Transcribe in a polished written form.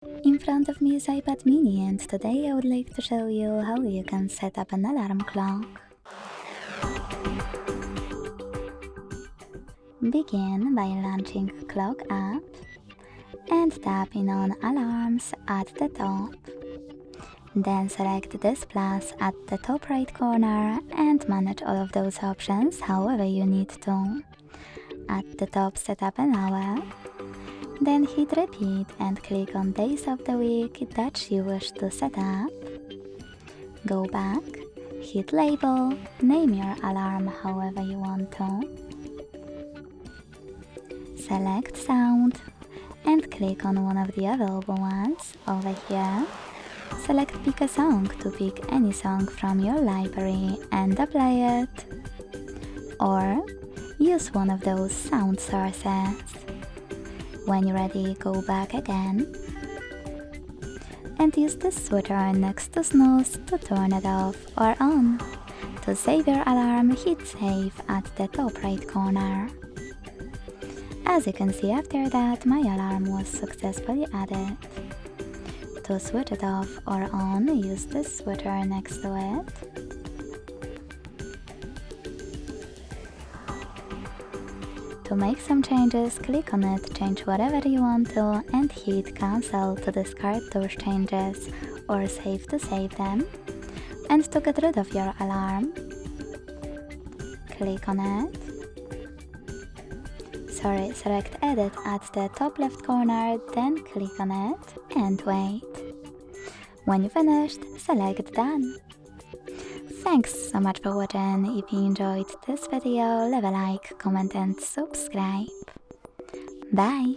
In front of me is iPad mini, and today I would like to show you how you can set up an alarm clock. Begin by launching Clock app and tapping on Alarms at the top. Then select this plus at the top right corner and manage all of those options however you need to. At the top, set up an hour. Then hit repeat and click on days of the week that you wish to set up. Go back, hit label, name your alarm however you want to. Select sound and click on one of the available ones over here. Select pick a song to pick any song from your library and apply it. Or use one of those sound sources. When you're ready, go back again and use the switcher next to snooze to turn it off or on. To save your alarm, hit save at the top right corner. As you can see, after that, my alarm was successfully added. To switch it off or on, use the switcher next to it. To make some changes, click on it, change whatever you want to, and hit cancel to discard those changes or save to save them. And to get rid of your alarm, click on it. Select edit at the top left corner, then click on it and wait. When you finished, select done. Thanks so much for watching. If you enjoyed this video, leave a like, comment and subscribe. Bye!